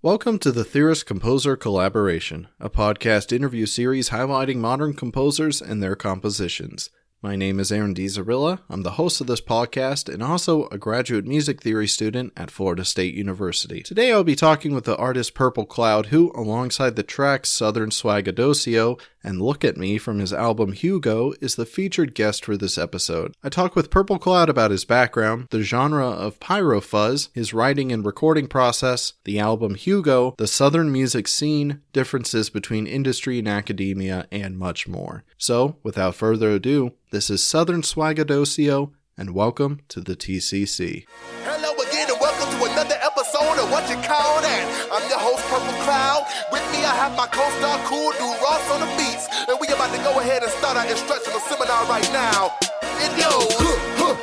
Welcome to the Theorist Composer Collaboration, a podcast interview series highlighting modern composers and their compositions. My name is Aaron DiZarilla. I'm the host of this podcast and also a graduate music theory student at Florida State University. Today I'll be talking with the artist Purple Kloud, who, alongside the tracks SouthernSwaggadocio and Look at Me from his album HUGO, is the featured guest for this episode. I talk with Purple Kloud about his background, the genre of Pyrofuzz, his writing and recording process, the album HUGO, the Southern music scene, differences between industry and academia, and much more. So, without further ado, this is SouthernSwaggadocio, and welcome to the TCC. Hello again and welcome to another episode of What You Call That. I'm your host, Purple Kloud. With me I have my co-star, Cool Dude Ross on the beats. And we about to go ahead and start our instructional seminar right now. It goes,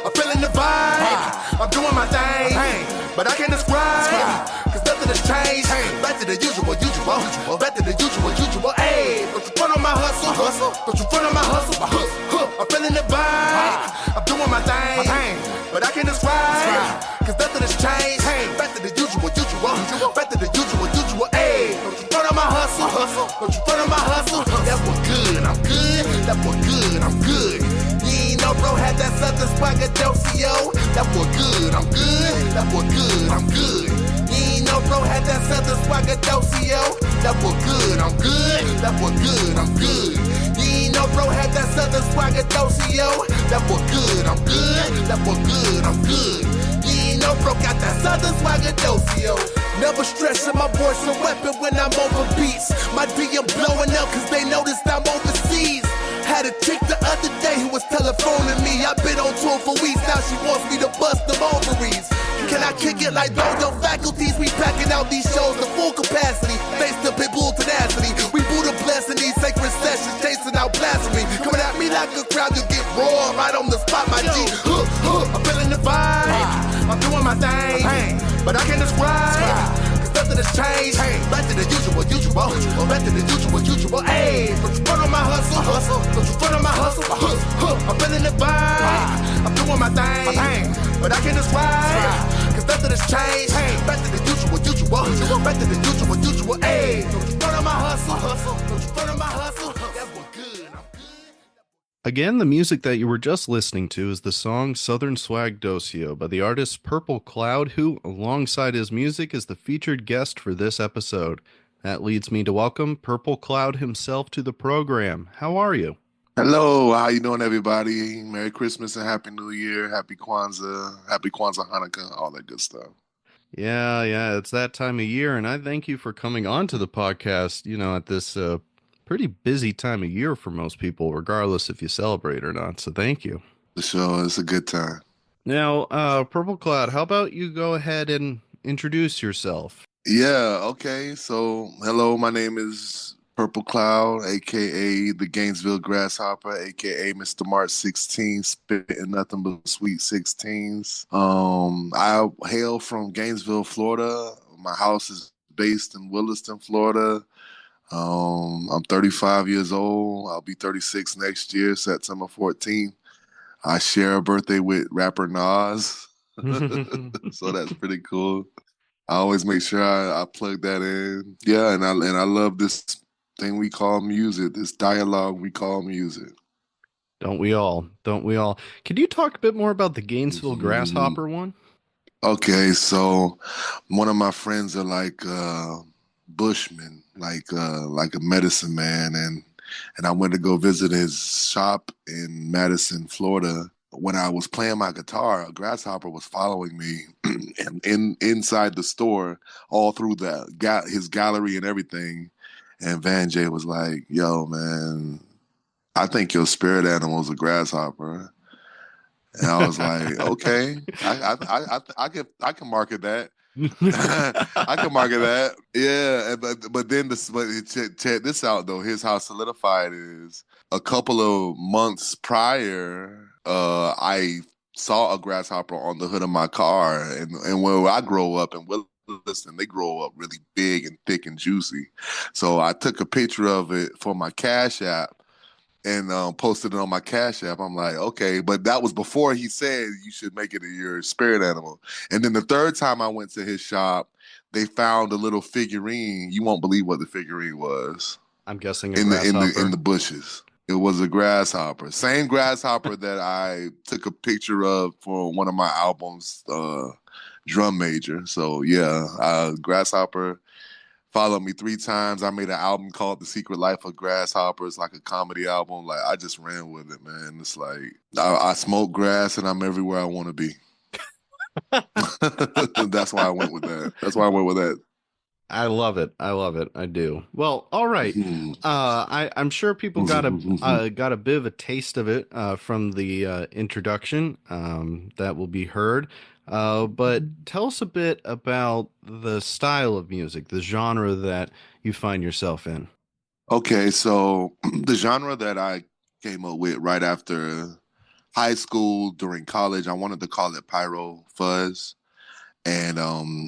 I'm feeling the vibe, I'm doing my thing, but I can't describe, cause nothing has changed. Back to the usual, back to the usual, ayy. Don't you front on my hustle, don't you front on my hustle, I'm feeling the vibe, I'm doing my thing, but I can't describe, cause nothing has changed. Back to the usual, back to the usual, ayy. Don't you front on my hustle, don't you front on my hustle. That boy good, I'm good, that boy good, I'm good. You ain't know bro had that SouthernSwaggadocio. That boy good, I'm good, that boy good, I'm good. You ain't know bro had that SouthernSwaggadocio. That boy good, I'm good, that boy good, I'm good. You ain't know bro had that SouthernSwaggadocio. That boy good, I'm good, that boy good, I'm good. You ain't know bro got that SouthernSwaggadocio. Never stressing my voice a weapon when I'm over beats. My DM blowing up cause they noticed I'm overseas. Had a chick the other day who was telephoning me. I've been on tour for weeks, now she wants me to bust them ovaries. Can I kick it like Dojo faculties? We packing out these shows to full capacity. Thanks to Pitbull tenacity, we Buddha blessing these sacred sessions, chasing out blasphemy. Coming at me like a crowd, you get raw right on the spot, my G. I'm feeling the vibe, I'm doing my thing, but I can't describe, cause nothing has changed. Back to the usual, back to the usual, ayy. Don't you front on my hustle, don't you front on my hustle, I'm feeling the vibe, I'm doing my thing, but I can't describe, cause nothing has changed. Back to the usual, back to the usual, ayy. Don't you front on my hustle, don't you front on my hustle. That boy good, I'm good. Again, the music that you were just listening to is the song SouthernSwaggadocio by the artist Purple Kloud, who, alongside his music, is the featured guest for this episode. That leads me to welcome Purple Kloud himself to the program. How are you? Hello, how you doing, everybody? Merry Christmas and Happy New Year, Happy Kwanzaa, Hanukkah, all that good stuff. Yeah, it's that time of year, and I thank you for coming on to the podcast, at this pretty busy time of year for most people, regardless if you celebrate or not, so thank you. For sure, it's a good time. Now, Purple Kloud, how about you go ahead and introduce yourself? Yeah, okay, so hello, my name is Purple Kloud, a.k.a. the Gainesville Grasshopper, a.k.a. Mr. March 16, spitting nothing but sweet 16s. I hail from Gainesville, Florida. My house is based in Williston, Florida. I'm 35 years old. I'll be 36 next year, September 14th. I share a birthday with rapper Nas, so that's pretty cool. I always make sure I plug that in. Yeah, and I love this thing we call music, this dialogue we call music. Don't we all? Can you talk a bit more about the Gainesville Grasshopper one? Okay, so one of my friends are like Bushman, like a medicine man, and I went to go visit his shop in Madison, Florida. When I was playing my guitar, a grasshopper was following me and inside the store, all through his gallery and everything. And Van Jay was like, "Yo, man, I think your spirit animal is a grasshopper." And I was like, "Okay, I can market that." I can market that. Yeah, but then check this out though. Here's how solidified it is. A couple of months prior, I saw a grasshopper on the hood of my car, and where I grow up in Williston, they grow up really big and thick and juicy. So I took a picture of it for my Cash App and posted it on my Cash App. I'm like, okay, but that was before he said you should make it your spirit animal. And then the third time I went to his shop, they found a little figurine. You won't believe what the figurine was. I'm guessing a in grasshopper. the bushes. It was a grasshopper. Same grasshopper that I took a picture of for one of my albums, Drum Major. So yeah, grasshopper followed me 3 times. I made an album called The Secret Life of Grasshopper. It's like a comedy album. Like, I just ran with it, man. It's like I smoke grass and I'm everywhere I want to be. That's why I went with that. I love it. I do. Well, all right. I'm sure people got a bit of a taste of it from the introduction that will be heard. But tell us a bit about the style of music, the genre that you find yourself in. Okay, so the genre that I came up with right after high school, during college, I wanted to call it Pyrofuzz. And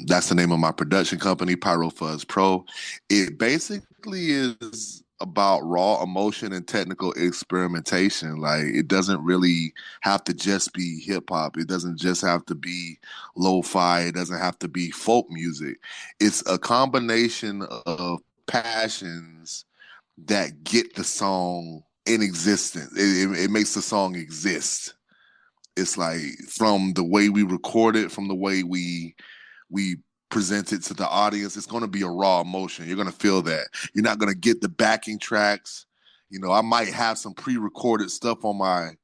that's the name of my production company, PyrofuzzPro. It basically is about raw emotion and technical experimentation. Like, it doesn't really have to just be hip hop. It doesn't just have to be lo-fi. It doesn't have to be folk music. It's a combination of passions that get the song in existence. It makes the song exist. It's like, from the way we record it, from the way we present it to the audience, it's going to be a raw emotion. You're going to feel that. You're not going to get the backing tracks. You know, I might have some pre-recorded stuff on my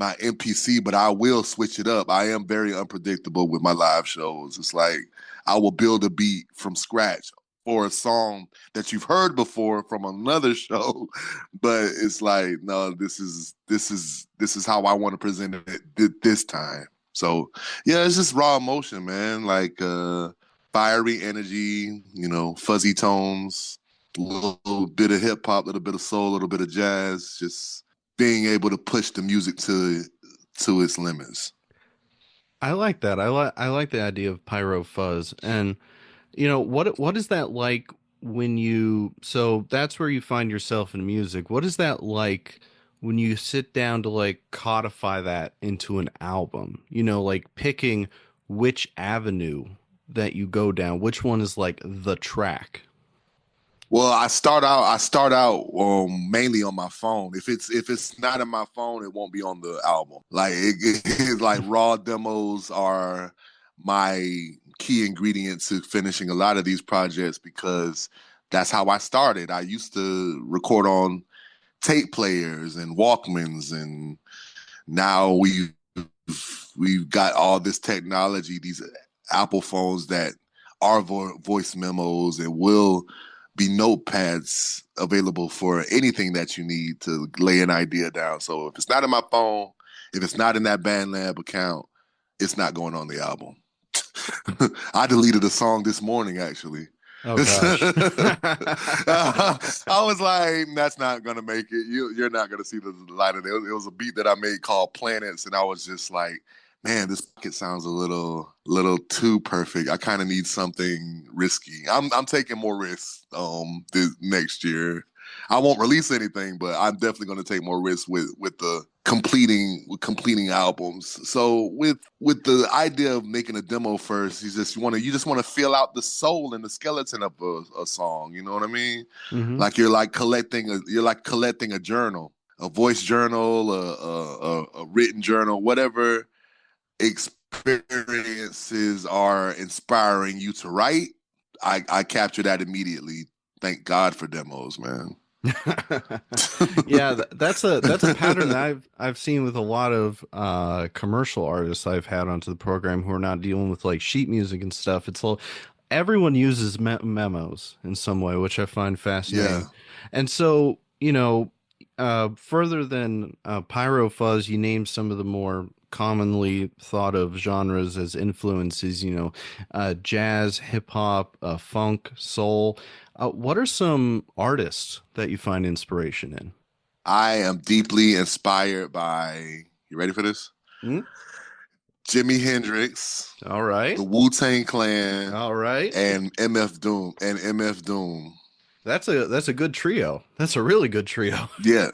MPC, but I will switch it up. I am very unpredictable with my live shows. It's like, I will build a beat from scratch for a song that you've heard before from another show, but it's like, no, this is how I want to present it this time. So yeah, it's just raw emotion, man. Like fiery energy, you know, fuzzy tones, a little bit of hip hop, a little bit of soul, a little bit of jazz. Just being able to push the music to its limits. I like that. I like the idea of Pyrofuzz. And you know, what is that like so that's where you find yourself in music. What is that like when you sit down to like codify that into an album? You know, like picking which avenue that you go down, which one is like the track? Well, I start out mainly on my phone. If it's not in my phone, it won't be on the album. Like it's like raw demos are my key ingredient to finishing a lot of these projects, because that's how I started. I used to record on tape players and Walkmans, and now we've got all this technology, these Apple phones that are voice memos and will be notepads available for anything that you need to lay an idea down. So if it's not in my phone, if it's not in that BandLab account, it's not going on the album. I deleted a song this morning, actually. Oh gosh. I was like, that's not gonna make it. You're not gonna see the light of it. It was a beat that I made called Planets, and I was just like, man, this pocket sounds a little too perfect. I kind of need something risky. I'm taking more risks this next year. I won't release anything, but I'm definitely going to take more risks with the completing albums. So with the idea of making a demo first, you just want to feel out the soul and the skeleton of a song. You know what I mean? Mm-hmm. Like you're collecting a journal, a voice journal, a written journal, whatever experiences are inspiring you to write. I capture that immediately. Thank God for demos, man. Yeah, that's a pattern that I've seen with a lot of commercial artists I've had onto the program who are not dealing with like sheet music and stuff. It's all, everyone uses memos in some way, which I find fascinating. Yeah. And so, you know, further than Pyrofuzz, you named some of the more commonly thought of genres as influences, you know, jazz, hip hop, funk, soul. What are some artists that you find inspiration in? I am deeply inspired by, you ready for this? Mm-hmm. Jimi Hendrix. All right. The Wu-Tang Clan. All right. And MF Doom. That's a good trio. That's a really good trio. Yeah.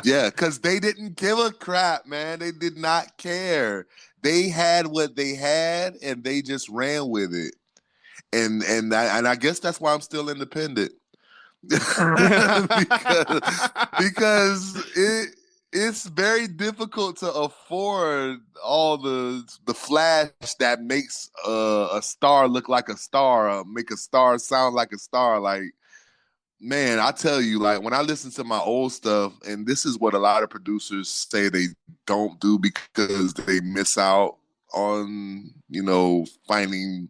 Yeah, because they didn't give a crap, man. They did not care. They had what they had, and they just ran with it. and I guess that's why I'm still independent. because it's very difficult to afford all the flash that makes a star look like a star, make a star sound like a star. Like, man, I tell you, like when I listen to my old stuff, and this is what a lot of producers say they don't do because they miss out on, finding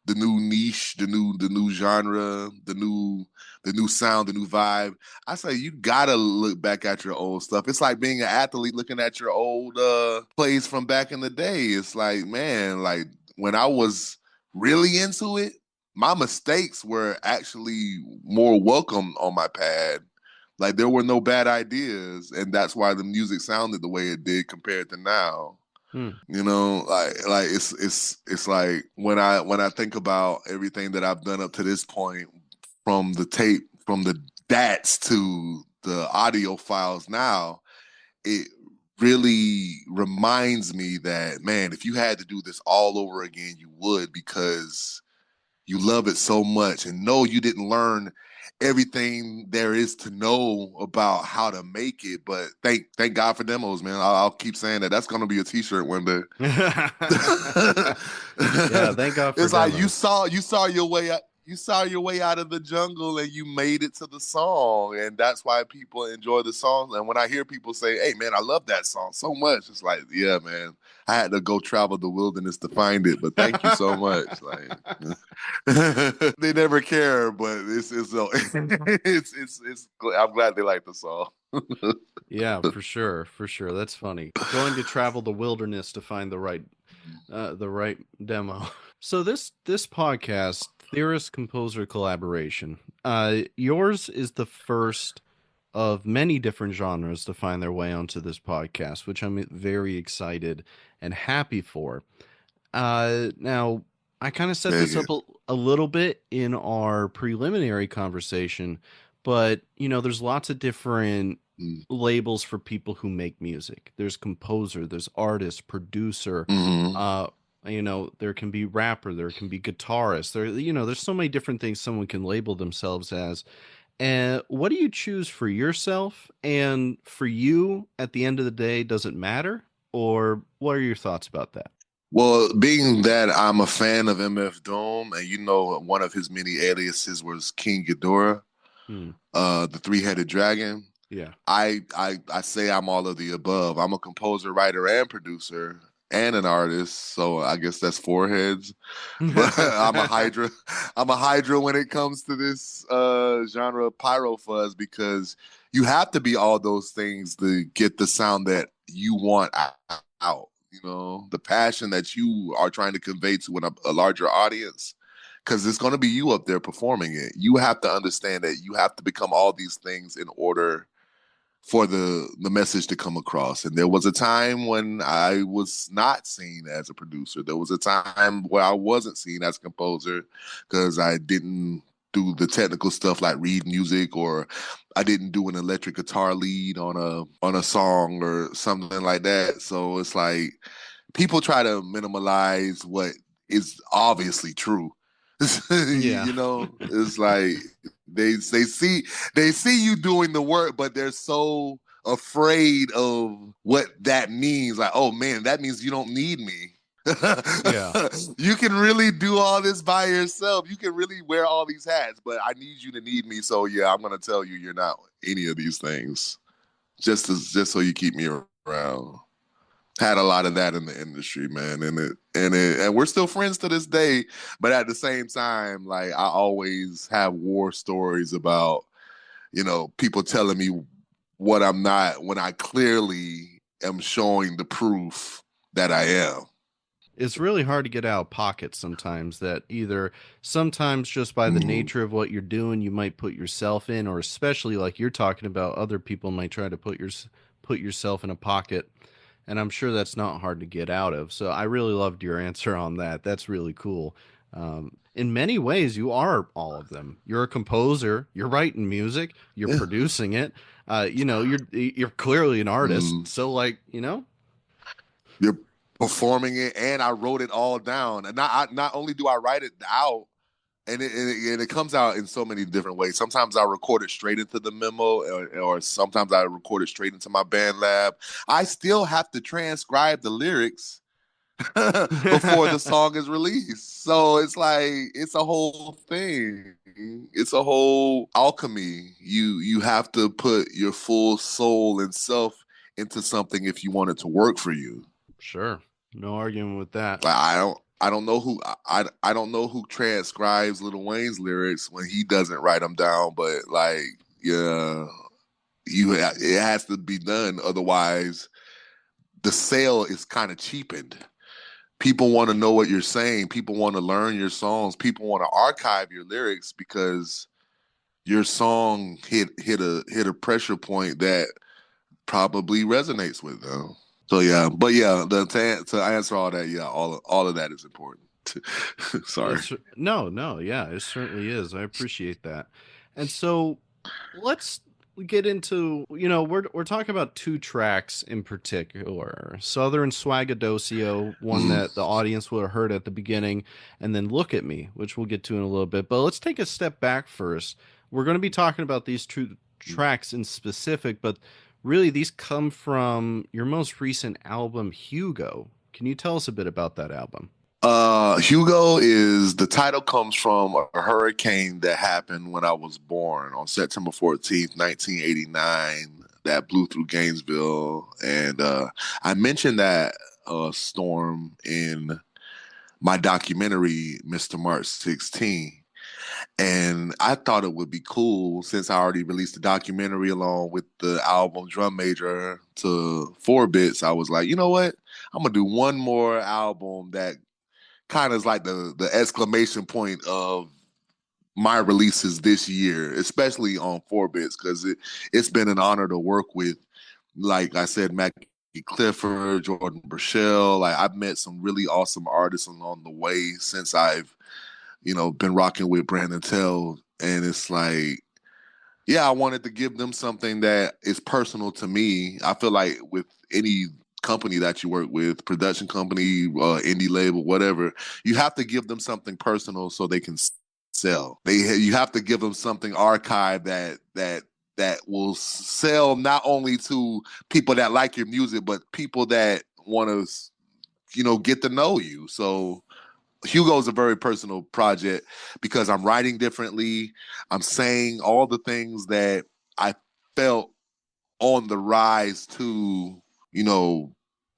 the new niche, the new genre, the new sound, the new vibe. I say you gotta look back at your old stuff. It's like being an athlete looking at your old plays from back in the day. It's like, man, like when I was really into it, my mistakes were actually more welcome on my pad. Like there were no bad ideas, and that's why the music sounded the way it did compared to now. Like it's like when I think about everything that I've done up to this point, from the tape, from the DATs to the audio files now, it really reminds me that, man, if you had to do this all over again, you would, because you love it so much. And no, you didn't learn everything there is to know about how to make it, but thank God for demos, man. I'll keep saying that. That's gonna be a t-shirt one day. Yeah, thank God for it's demos. Like you saw your way out. You saw your way out of the jungle and you made it to the song, and that's why people enjoy the song. And when I hear people say, "Hey, man, I love that song so much," it's like, yeah, man, I had to go travel the wilderness to find it, but thank you so much. Like, they never care, but it's I'm glad they like the song. Yeah, for sure. That's funny. Going to travel the wilderness to find the right demo. So this podcast, Theorist Composer Collaboration, yours is the first of many different genres to find their way onto this podcast, which I'm very excited and happy for. Now, I kind of set this up a little bit in our preliminary conversation, but there's lots of different labels for people who make music. There's composer, there's artist, producer, there can be rapper, there can be guitarist, there's so many different things someone can label themselves as. And what do you choose for yourself? And for you, at the end of the day, does it matter? Or what are your thoughts about that? Well, being that I'm a fan of MF Doom, and one of his many aliases was King Ghidorah, the three-headed dragon. Yeah, I say I'm all of the above. I'm a composer, writer, and producer, and an artist. So I guess that's four heads. But I'm a hydra. I'm a hydra when it comes to this genre of Pyrofuzz, because you have to be all those things to get the sound that you want out. The passion that you are trying to convey to a larger audience, because it's going to be you up there performing it. You have to understand that you have to become all these things in order for the message to come across. And there was a time when I was not seen as a producer. There was a time where I wasn't seen as a composer because I didn't do the technical stuff like read music, or I didn't do an electric guitar lead on a song or something like that. So it's like people try to minimalize what is obviously true. Yeah. It's like they see you doing the work, but they're so afraid of what that means. Like, oh man, that means you don't need me. Yeah. You can really do all this by yourself. You can really wear all these hats, but I need you to need me. So yeah, I'm gonna tell you you're not any of these things, just so you keep me around. Had a lot of that in the industry, man, and we're still friends to this day. But at the same time, like, I always have war stories about, people telling me what I'm not when I clearly am showing the proof that I am. It's really hard to get out of pocket sometimes, that either sometimes just by the nature of what you're doing, you might put yourself in, or especially like you're talking about, other people might try to put yourself in a pocket. And I'm sure that's not hard to get out of. So I really loved your answer on that. That's really cool. In many ways, you are all of them. You're a composer. You're writing music. You're producing it. You're clearly an artist. So you're performing it, and I wrote it all down. And not only do I write it out, And it comes out in so many different ways. Sometimes I record it straight into the memo, or sometimes I record it straight into my band lab. I still have to transcribe the lyrics before the song is released. So it's like it's a whole thing. It's a whole alchemy. You have to put your full soul and self into something if you want it to work for you. Sure. No argument with that. Like, I don't know who I don't know who transcribes Lil Wayne's lyrics when he doesn't write them down, but like, yeah, it has to be done. Otherwise, the sale is kind of cheapened. People want to know what you're saying. People want to learn your songs. People want to archive your lyrics because your song hit a pressure point that probably resonates with them. So yeah, but yeah, to answer all that, yeah, all of that is important. Sorry. No, yeah, it certainly is. I appreciate that. And so let's get into, we're talking about two tracks in particular. SouthernSwaggadocio, one that the audience would have heard at the beginning, and then Look at Me, which we'll get to in a little bit. But let's take a step back first. We're going to be talking about these two tracks in specific, but really these come from your most recent album, HUGO. Can you tell us a bit about that album? HUGO is the title comes from a hurricane that happened when I was born on September 14th, 1989, that blew through Gainesville. And I mentioned that storm in my documentary, Mr. March 16. And I thought it would be cool, since I already released the documentary along with the album Drum Major to 4 Bits. I was like, you know what? I'm going to do one more album that kind of is like the exclamation point of my releases this year, especially on 4 Bits, because it's been an honor to work with, like I said, Mackie Clifford, Jordan Burchell. Like, I've met some really awesome artists along the way since I've been rocking with Brandon Tell. And it's like, yeah, I wanted to give them something that is personal to me. I feel like with any company that you work with, production company, indie label, whatever, you have to give them something personal so they can sell. You have to give them something archived that will sell not only to people that like your music, but people that want to, get to know you. So HUGO is a very personal project because I'm writing differently. I'm saying all the things that I felt on the rise to,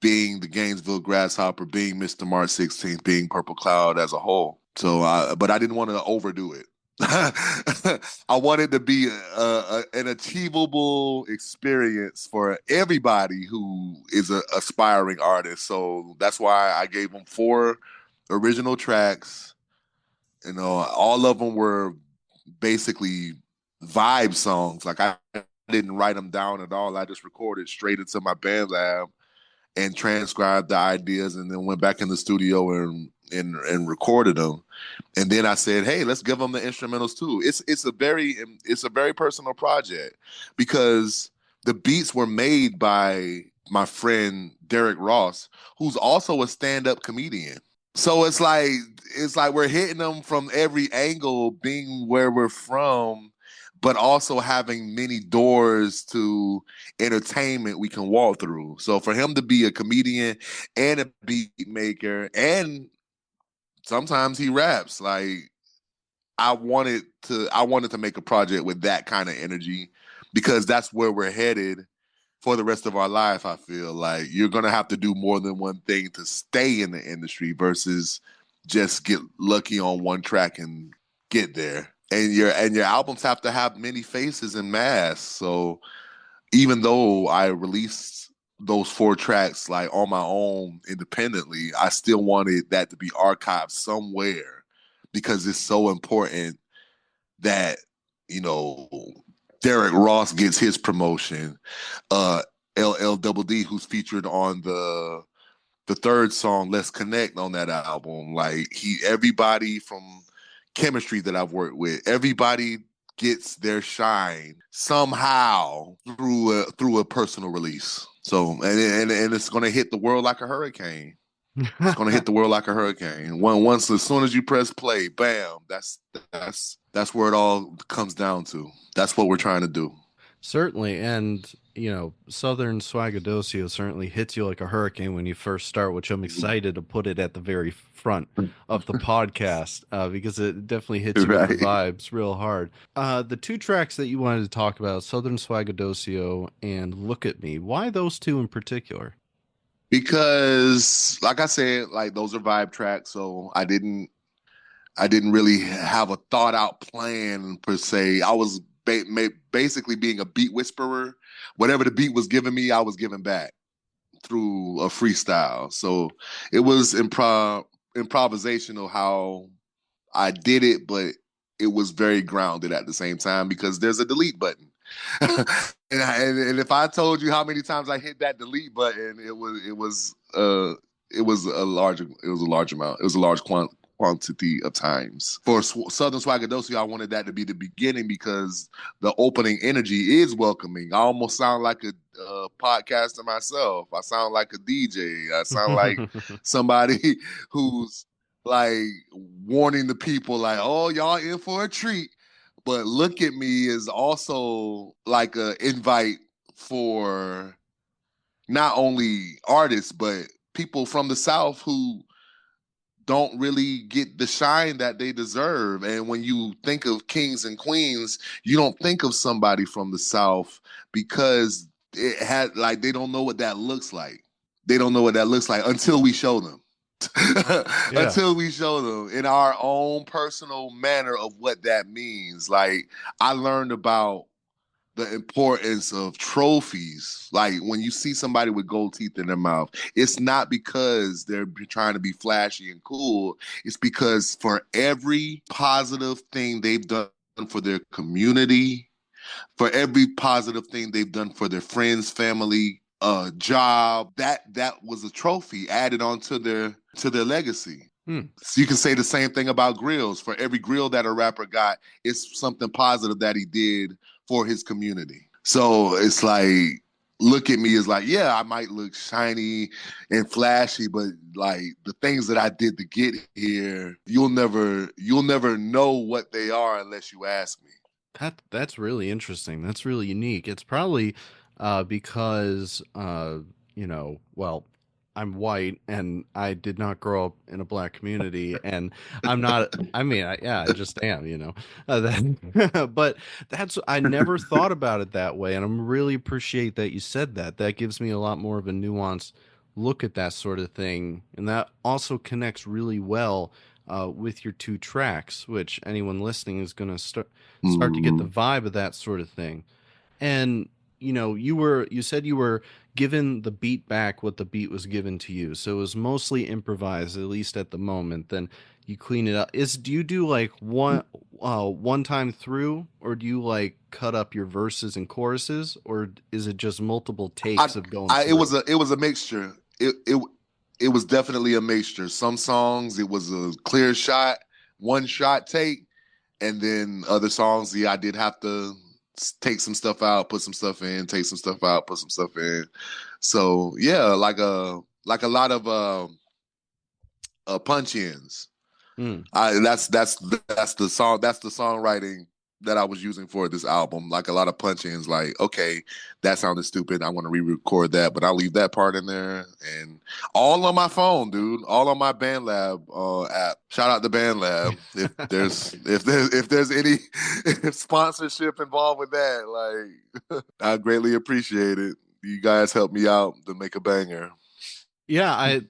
being the Gainesville Grasshopper, being Mr. March 16th, being Purple Kloud as a whole. So, but I didn't want to overdo it. I wanted to be an achievable experience for everybody who is an aspiring artist. So that's why I gave them 4 original tracks. All of them were basically vibe songs. Like, I didn't write them down at all. I just recorded straight into my band lab and transcribed the ideas, and then went back in the studio and recorded them. And then I said, hey, let's give them the instrumentals too. It's a very personal project because the beats were made by my friend Derek Ross, who's also a stand-up comedian. So it's like we're hitting them from every angle, being where we're from, but also having many doors to entertainment we can walk through. So for him to be a comedian and a beat maker, and sometimes he raps, like, I wanted to make a project with that kind of energy, because that's where we're headed for the rest of our life. I feel like you're going to have to do more than one thing to stay in the industry versus just get lucky on one track and get there. And your albums have to have many faces and masks. So even though I released those 4 tracks like on my own independently, I still wanted that to be archived somewhere, because it's so important that, Derek Ross gets his promotion. LL Double D, who's featured on the 3rd song, Let's Connect, on that album. Like, everybody from Chemistry that I've worked with, everybody gets their shine somehow through a personal release. So, and it's going to hit the world like a hurricane. It's gonna hit the world like a hurricane. Once as soon as you press play, bam, that's where it all comes down to. That's what we're trying to do. Certainly, and Southern Swaggadocio certainly hits you like a hurricane when you first start, which I'm excited to put it at the very front of the podcast because it definitely hits you with the vibes real hard. The two tracks that you wanted to talk about, Southern Swaggadocio and Look at Me, why those two in particular? Because, like I said, like those are vibe tracks, so I didn't really have a thought out plan per se. I was basically being a beat whisperer. Whatever the beat was giving me, I was giving back through a freestyle. So it was improvisational how I did it, but it was very grounded at the same time because there's a delete button. and if I told you how many times I hit that delete button, it was a large amount. It was a large quantity of times. For Southern Swaggadocio, I wanted that to be the beginning because the opening energy is welcoming. I almost sound like a podcaster myself. I sound like a DJ. I sound like somebody who's like warning the people like, oh, y'all in for a treat. But Look at Me is also like an invite for not only artists, but people from the South who don't really get the shine that they deserve. And when you think of kings and queens, you don't think of somebody from the South because it had like they don't know what that looks like. They don't know what that looks like until we show them. Until we show them in our own personal manner of what that means. Like I learned about the importance of trophies. Like when you see somebody with gold teeth in their mouth, it's not because they're trying to be flashy and cool. It's because for every positive thing they've done for their community, for every positive thing they've done for their friends, family, job, that was a trophy added on to their legacy. So you can say the same thing about grills. For every grill that a rapper got, it's something positive that he did for his community. So it's like, Look at Me is like, yeah, I might look shiny and flashy, but like the things that I did to get here, you'll never know what they are unless you ask me. That's really interesting. That's really unique. It's probably because well, I'm white and I did not grow up in a black community, and I'm not. I mean, I just am. But I never thought about it that way, and I'm really appreciate that you said that. That gives me a lot more of a nuanced look at that sort of thing, and that also connects really well with your two tracks, which anyone listening is going to start to get the vibe of that sort of thing. And you said you were given the beat back what the beat was given to you, so it was mostly improvised, at least at the moment. Then you clean it up. Do you do like one time through, or do you like cut up your verses and choruses, or is it just multiple takes of going through? It was a mixture. It was definitely a mixture. Some songs it was a clear shot, one shot take, and then other songs, I did have to take some stuff out, put some stuff in, take some stuff out, put some stuff in. So yeah, like a lot of punch ins. That's the songwriting that I was using for this album. Like a lot of punch ins, like, okay, that sounded stupid, I want to re-record that, but I'll leave that part in there. And all on my phone, dude, all on my BandLab app. Shout out to BandLab. If there's any sponsorship involved with that, like I greatly appreciate it. You guys help me out to make a banger. Yeah,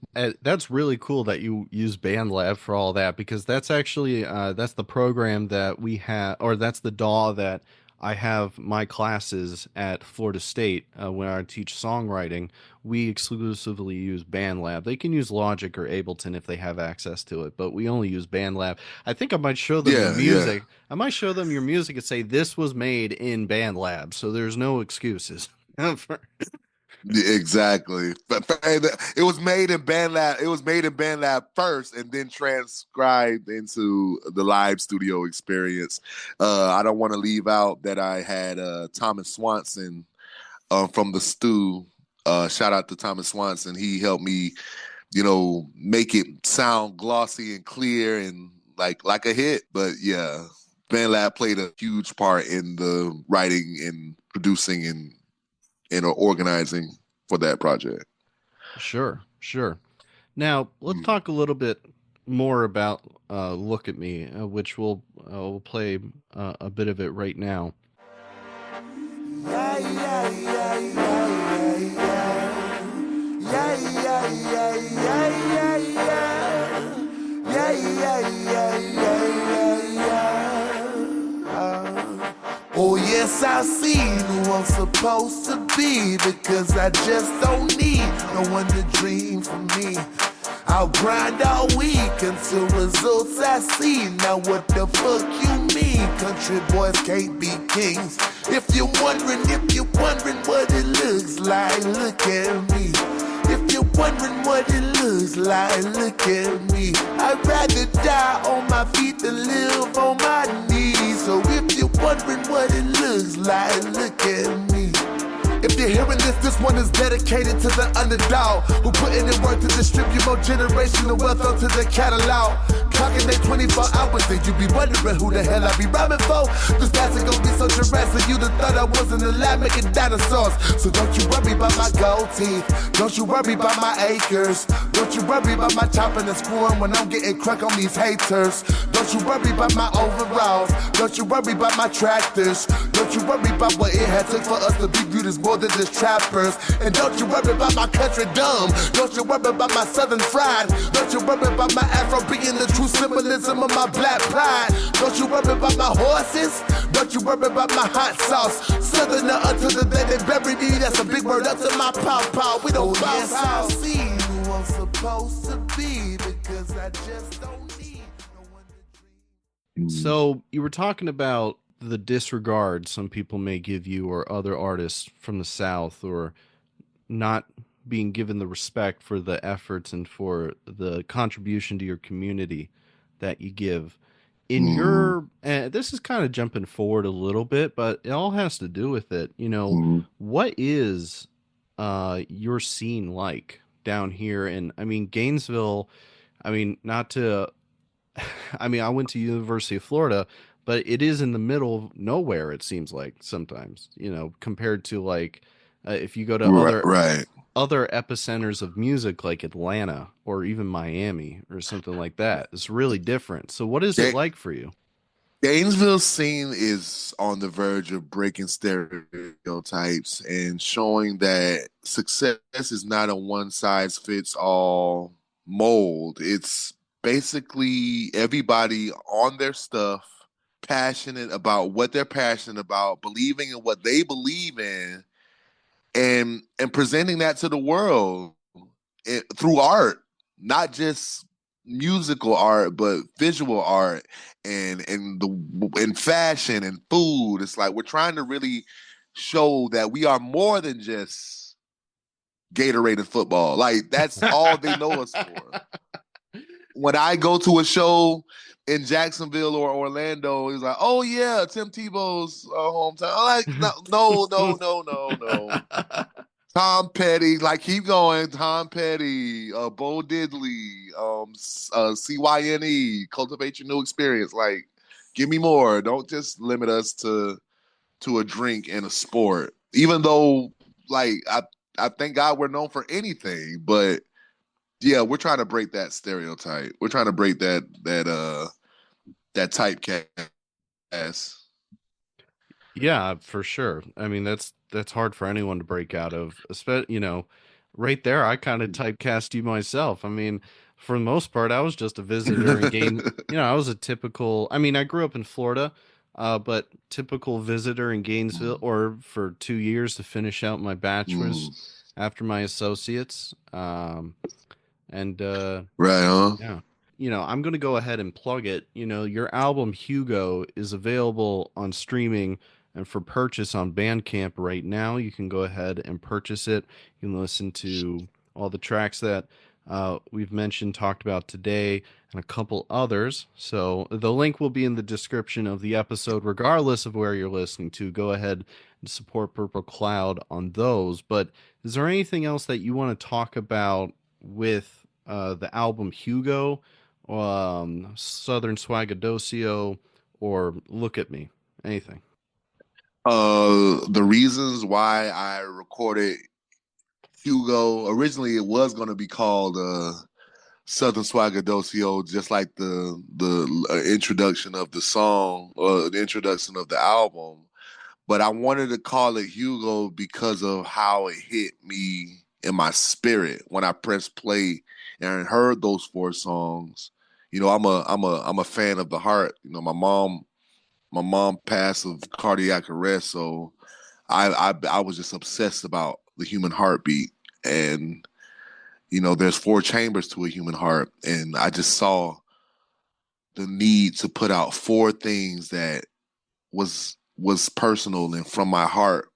that's really cool that you use BandLab for all that, because that's actually that's the program that we have, or that's the DAW that I have my classes at Florida State when I teach songwriting. We exclusively use BandLab. They can use Logic or Ableton if they have access to it, but we only use BandLab. I think I might show them the music. Yeah. I might show them your music and say this was made in BandLab, so there's no excuses. Exactly. But it was made in BandLab. It was made in BandLab first, and then transcribed into the live studio experience. I don't want to leave out that I had Thomas Swanson from the Stew. Shout out to Thomas Swanson. He helped me make it sound glossy and clear and like a hit. But yeah, BandLab played a huge part in the writing and producing and organizing for that project. Sure. Now, let's talk a little bit more about Look at Me, which we'll play a bit of it right now. Oh yes, I seen who I'm supposed to be, because I just don't need no one to dream for me. I'll grind all week until results I see. Now what the fuck you mean? Country boys can't be kings. If you're wondering what it looks like, look at me. If you're wondering what it looks like, look at me. I'd rather die on my feet than live on my knees. So if you're wondering what it looks like, look at me. If you're hearing this one is dedicated to the underdog who put in the work to distribute more generational wealth onto the catalog. Clocking they 24 hours, then you be wondering who the hell I be rhyming for. This passing gon' be so Jurassic, you'd have thought I was in the lab making dinosaurs. So don't you worry about my gold teeth, don't you worry about my acres, don't you worry about my chopping and screwing when I'm getting crack on these haters. Don't you worry about my overalls, don't you worry about my tractors, don't you worry about what it had took for us to be viewed as more than just trappers. And don't you worry about my country dumb, don't you worry about my southern fried, don't you worry about my afro being the true symbolism of my black pride. Don't you worry about my horses, don't you worry about my hot sauce. Southerner until the day they bury me, that's a big word up to my pow. We don't bow. Yes, I see who I'm supposed to be, because I just don't need no one to dream. So you were talking about the disregard some people may give you or other artists from the South, or not being given the respect for the efforts and for the contribution to your community that you give. In your, this is kind of jumping forward a little bit, but it all has to do with it. What is your scene like down here? And I mean, Gainesville, I mean, not to, I mean, I went to University of Florida, but it is in the middle of nowhere, it seems like sometimes, compared to like, if you go to other epicenters of music like Atlanta or even Miami or something like that, it's really different. So what is it like for you? Gainesville scene is on the verge of breaking stereotypes and showing that success is not a one-size-fits-all mold. It's basically everybody on their stuff, passionate about what they're passionate about, believing in what they believe in, and presenting that to the world through art, not just musical art, but visual art and fashion and food. It's like we're trying to really show that we are more than just Gatorade and football. Like that's all they know us for. When I go to a show in Jacksonville or Orlando, he's like, "Oh yeah, Tim Tebow's hometown." I'm like, no. Tom Petty, like keep going. Tom Petty, Bo Diddley, CYNE, Cultivate Your New Experience. Like, give me more. Don't just limit us to a drink and a sport. Even though, like, I thank God we're known for anything, but yeah, we're trying to break that stereotype. We're trying to break that typecast. Yeah, for sure. I mean, that's hard for anyone to break out of. Especially, right there, I kind of typecast you myself. I mean, for the most part, I was just a visitor in I was a typical. I mean, I grew up in Florida, but typical visitor in Gainesville, or for 2 years to finish out my bachelor's after my associates. Yeah, I'm going to go ahead and plug it. Your album HUGO is available on streaming and for purchase on Bandcamp right now. You can go ahead and purchase it. You can listen to all the tracks that we've talked about today, and a couple others. So the link will be in the description of the episode, regardless of where you're listening to. Go ahead and support Purple Kloud on those. But is there anything else that you want to talk about with the album HUGO, SouthernSwaggadocio, or Look at Me? Anything? The reasons why I recorded Hugo, originally it was going to be called Southern Swaggadocio, just like the introduction of the song or the introduction of the album. But I wanted to call it Hugo because of how it hit me in my spirit when I pressed play and heard those four songs. You know, I'm a fan of the heart. You know, my mom passed of cardiac arrest, so I was just obsessed about the human heartbeat. And you know, there's four chambers to a human heart, and I just saw the need to put out four things that was personal and from my heart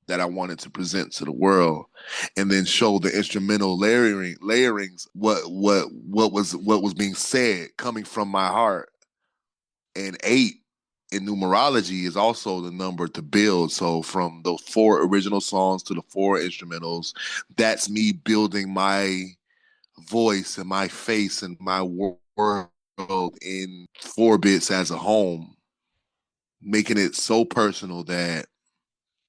that I wanted to present to the world, and then show the instrumental layerings what was being said coming from my heart. And 8 in numerology is also the number to build. So from those four original songs to the four instrumentals, that's me building my voice and my face and my world in 4 bits as a home, making it so personal that,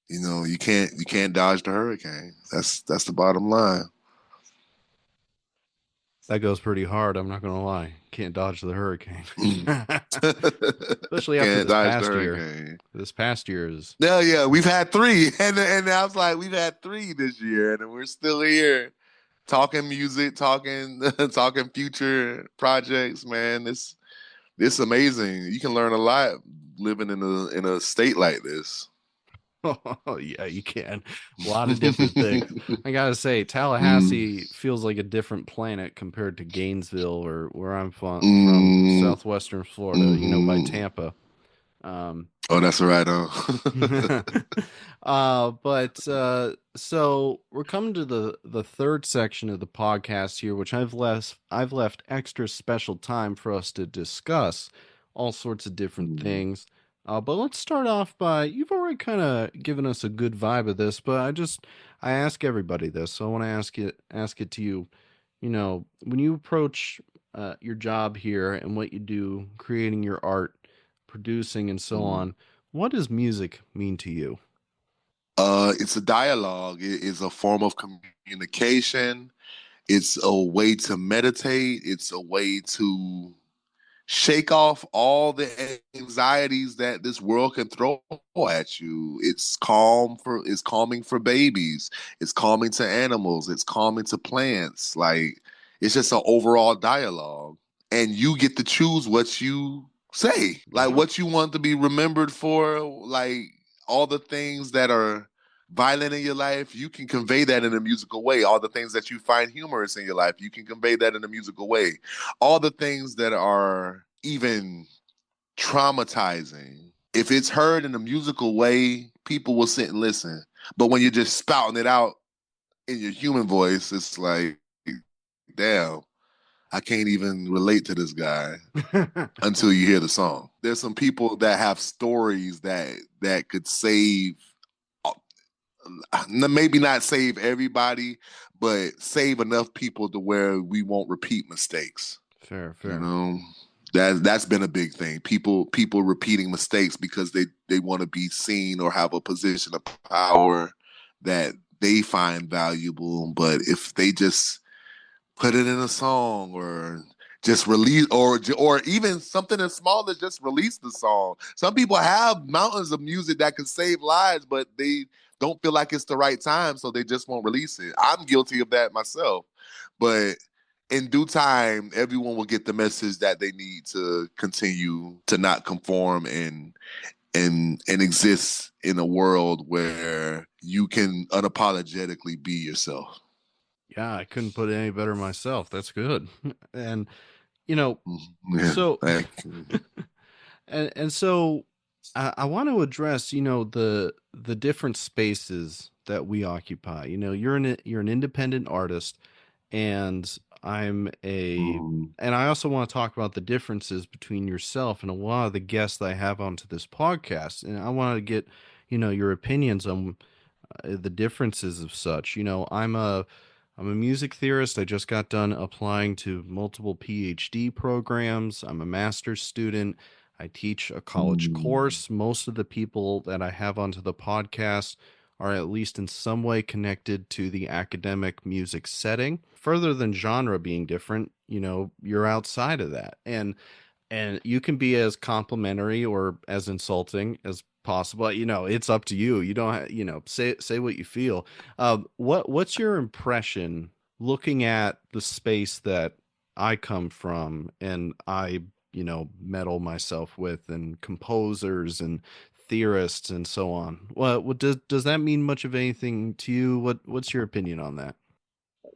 you know, you can't dodge the hurricane. That's the bottom line. That goes pretty hard. I'm not going to lie. Can't dodge the hurricane. Especially after Can't this dodge past the year. hurricane. This past year is... Yeah, we've had 3. And I was like, we've had 3 this year, and we're still here talking music, talking future projects, man. It's amazing. You can learn a lot living in a state like this. Oh, yeah, you can. A lot of different things. I gotta say, Tallahassee feels like a different planet compared to Gainesville or where I'm from southwestern Florida, you know, by Tampa. Oh, that's right, huh? So we're coming to the third section of the podcast here, which I've left extra special time for us to discuss all sorts of different things. But let's start off by, you've already kind of given us a good vibe of this, but I ask everybody this, so I want to ask it to you. You know, when you approach your job here and what you do, creating your art, producing, and so on, what does music mean to you? It's a dialogue. It is a form of communication. It's a way to meditate. It's a way to shake off all the anxieties that this world can throw at you. It's calming for babies. It's calming to animals. It's calming to plants. Like, it's just an overall dialogue. And you get to choose what you say, like what you want to be remembered for, like all the things that are violent in your life, you can convey that in a musical way. All the things that you find humorous in your life, you can convey that in a musical way. All the things that are even traumatizing, if it's heard in a musical way, people will sit and listen. But when you're just spouting it out in your human voice, it's like, damn, I can't even relate to this guy until you hear the song. There's some people that have stories that could save, maybe not save everybody, but save enough people to where we won't repeat mistakes. Fair. You know, that's been a big thing. People repeating mistakes because they want to be seen or have a position of power that they find valuable. But if they just put it in a song or just release, or even something as small as just release the song. Some people have mountains of music that can save lives, but they don't feel like it's the right time, so they just won't release it. I'm guilty of that myself. But in due time, everyone will get the message that they need to continue to not conform and exist in a world where you can unapologetically be yourself. Yeah, I couldn't put it any better myself. That's good. And, you know, Yeah, so, and so I want to address, you know, the different spaces that we occupy. You know, you're an independent artist, and and I also want to talk about the differences between yourself and a lot of the guests that I have onto this podcast. And I want to get, you know, your opinions on the differences of such. You know, I'm a I'm a music theorist. I just got done applying to multiple PhD programs. I'm a master's student. I teach a college course. Most of the people that I have onto the podcast are at least in some way connected to the academic music setting. Further than genre being different, you're outside of that. And you can be as complimentary or as insulting as possible. It's up to you. You don't say what you feel. What's your impression looking at the space that I come from and I meddle myself with, and composers and theorists and so on? What does that mean much of anything to you? What's your opinion on that?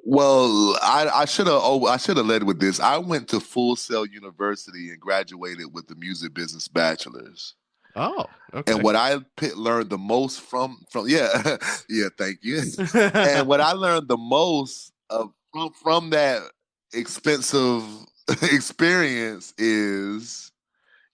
Well, I should have led with this. I went to Full Sail University and graduated with the music business bachelor's. Oh, okay. And what I learned the most from yeah, yeah, thank you. And what I learned the most from that expensive experience is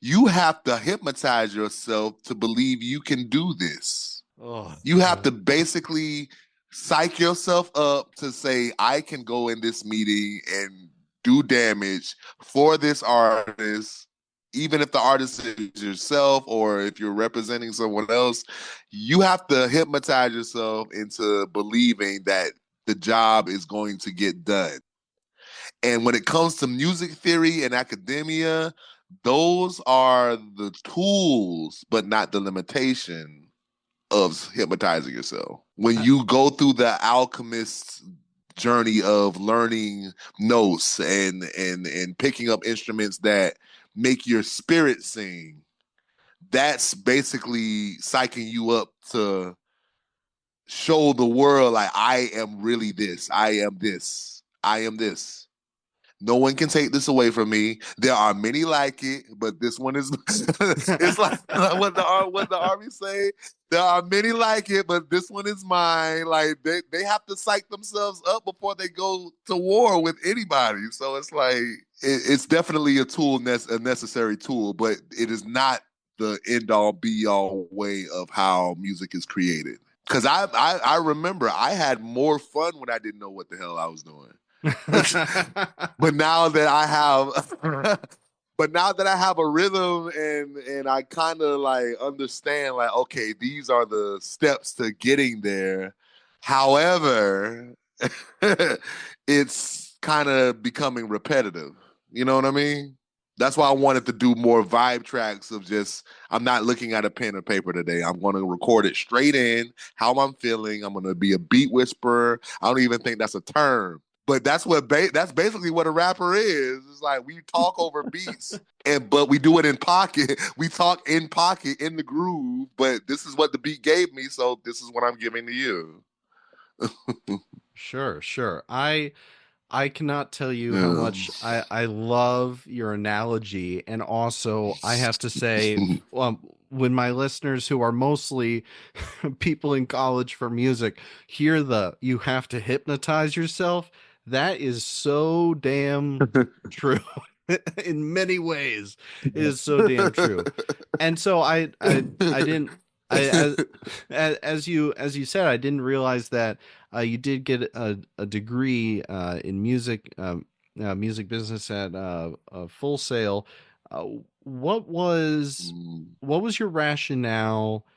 you have to hypnotize yourself to believe you can do this. Oh, you have to basically psych yourself up to say, I can go in this meeting and do damage for this artist, even if the artist is yourself or if you're representing someone else. You have to hypnotize yourself into believing that the job is going to get done. And when it comes to music theory and academia, those are the tools, but not the limitation of hypnotizing yourself. When you go through the alchemist's journey of learning notes and picking up instruments that make your spirit sing, that's basically psyching you up to show the world, like, I am really this. I am this. I am this. No one can take this away from me. There are many like it, but this one is. It's like what the army say. There are many like it, but this one is mine. Like they have to psych themselves up before they go to war with anybody. So it's like it's definitely a tool, a necessary tool, but it is not the end all be all way of how music is created. Because I remember I had more fun when I didn't know what the hell I was doing. But now that I have a rhythm and I kind of like understand, like, okay, these are the steps to getting there. However, it's kind of becoming repetitive. You know what I mean? That's why I wanted to do more vibe tracks of just, I'm not looking at a pen or paper today. I'm going to record it straight in, how I'm feeling. I'm going to be a beat whisperer. I don't even think that's a term. But that's that's basically what a rapper is. It's like we talk over beats, but we do it in pocket. We talk in pocket, in the groove, but this is what the beat gave me, so this is what I'm giving to you. Sure. I cannot tell you how much I love your analogy. And also, I have to say, when my listeners, who are mostly people in college for music, hear you have to hypnotize yourself, that is so damn true. In many ways, it is so damn true. And so I didn't. As you said, I didn't realize that you did get a degree in music business at Full Sail. What was your rationale?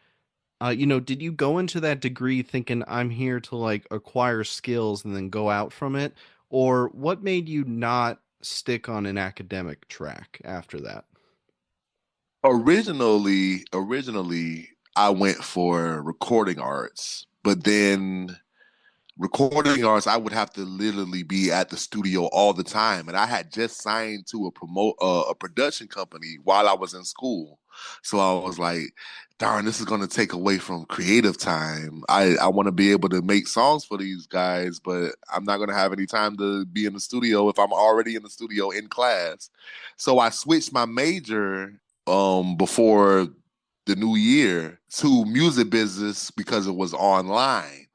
Did you go into that degree thinking I'm here to like acquire skills and then go out from it, or what made you not stick on an academic track after that? Originally, I went for recording arts, but then recording arts, I would have to literally be at the studio all the time. And I had just signed to a production company while I was in school. So I was like, darn, this is going to take away from creative time. I want to be able to make songs for these guys, but I'm not going to have any time to be in the studio if I'm already in the studio in class. So I switched my major before the new year to music business because it was online.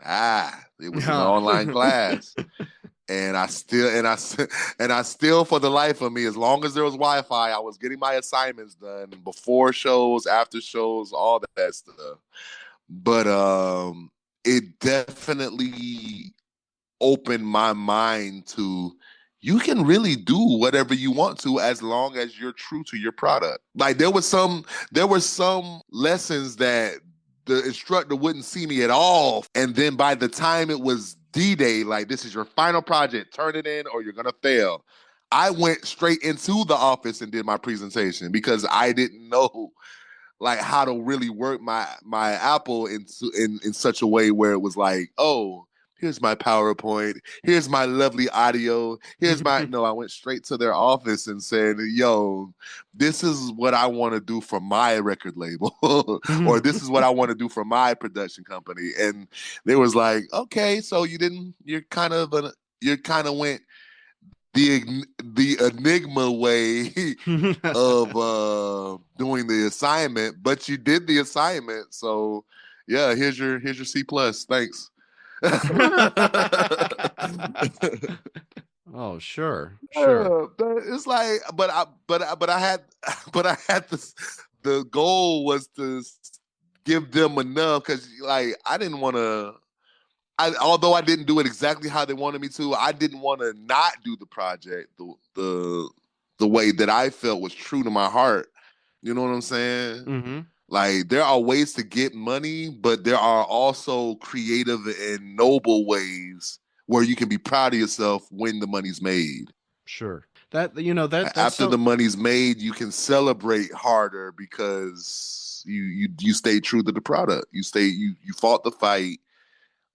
It was an online class. And I still, for the life of me, as long as there was Wi-Fi, I was getting my assignments done before shows, after shows, all that stuff. But it definitely opened my mind to you can really do whatever you want to as long as you're true to your product. Like there were some lessons that the instructor wouldn't see me at all. And then by the time it was D-Day, like this is your final project, turn it in or you're gonna fail. I went straight into the office and did my presentation because I didn't know like how to really work my Apple in such a way where it was like, oh, here's my PowerPoint, here's my lovely audio, here's my no, I went straight to their office and said, yo, this is what I want to do for my record label, or this is what I want to do for my production company. And they was like, okay, so you kind of went the enigma way of doing the assignment, but you did the assignment. So yeah, here's your C+. Thanks. Oh, sure. It's like, but I had this. The goal was to give them enough because, like, I didn't want to. Although I didn't do it exactly how they wanted me to, I didn't want to not do the project the way that I felt was true to my heart. You know what I'm saying? Mm-hmm. Like there are ways to get money, but there are also creative and noble ways where you can be proud of yourself when the money's made. Sure. That's after the money's made, you can celebrate harder because you stayed true to the product. You fought the fight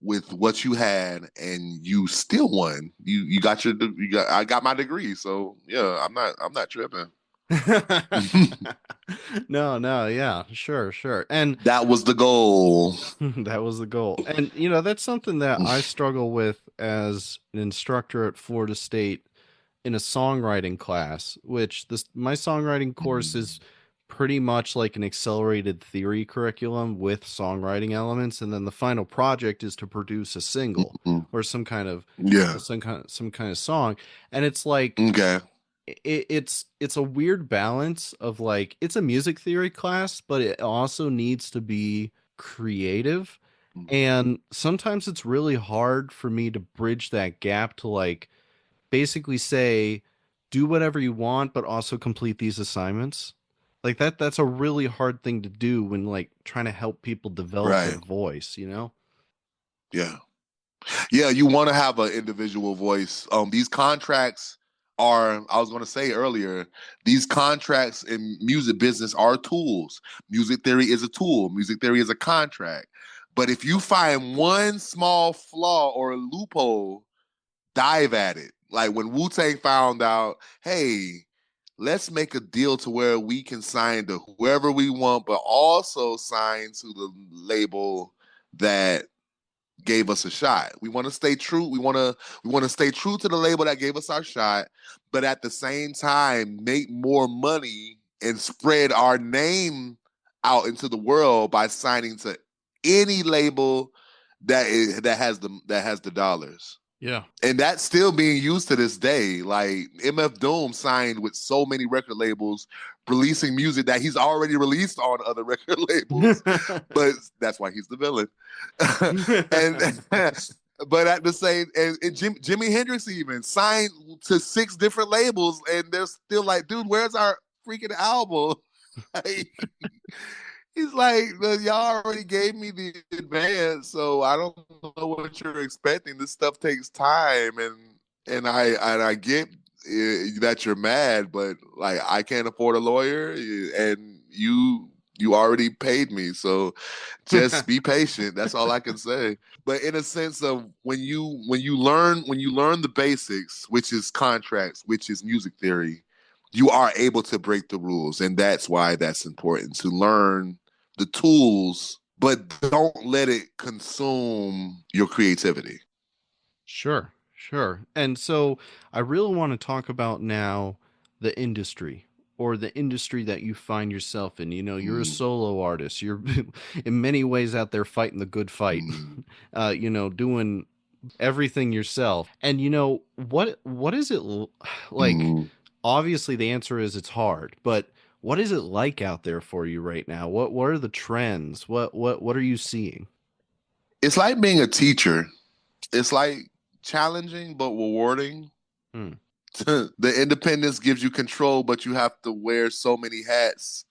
with what you had and you still won. I got my degree. So yeah, I'm not tripping. No, yeah, sure. And that was the goal. That was the goal. And that's something that I struggle with as an instructor at Florida State in a songwriting class, which my songwriting course is pretty much like an accelerated theory curriculum with songwriting elements, and then the final project is to produce a single or some kind of song. And it's like it's a weird balance of like it's a music theory class, but it also needs to be creative. And sometimes it's really hard for me to bridge that gap to like basically say do whatever you want but also complete these assignments. Like that's a really hard thing to do when like trying to help people develop their voice, Yeah, you want to have an individual voice. These contracts are, I was going to say earlier, these contracts in music business are tools. Music theory is a tool. Music theory is a contract. But if you find one small flaw or a loophole, dive at it. Like when Wu-Tang found out, hey, let's make a deal to where we can sign to whoever we want, but also sign to the label that gave us a shot. We want to stay true. We want to stay true to the label that gave us our shot, but at the same time make more money and spread our name out into the world by signing to any label that has the dollars. Yeah. And that's still being used to this day. Like MF Doom signed with so many record labels, releasing music that he's already released on other record labels. But that's why he's the villain. But at the same, and Jimi Hendrix even signed to 6 different labels, and they're still like, dude, where's our freaking album? Like, he's like, y'all already gave me the advance, so I don't know what you're expecting. This stuff takes time, and I get that you're mad, but like I can't afford a lawyer, and you already paid me, so just be patient. That's all I can say. But in a sense of when you learn the basics, which is contracts, which is music theory, you are able to break the rules, and that's why that's important to learn the tools, but don't let it consume your creativity. Sure. And so I really want to talk about now the industry, or the industry that you find yourself in. You're a solo artist. You're in many ways out there fighting the good fight, doing everything yourself. And what is it like? Obviously the answer is it's hard, but what is it like out there for you right now? What are the trends? What are you seeing? It's like being a teacher. It's like challenging but rewarding. Hmm. The independence gives you control, but you have to wear so many hats.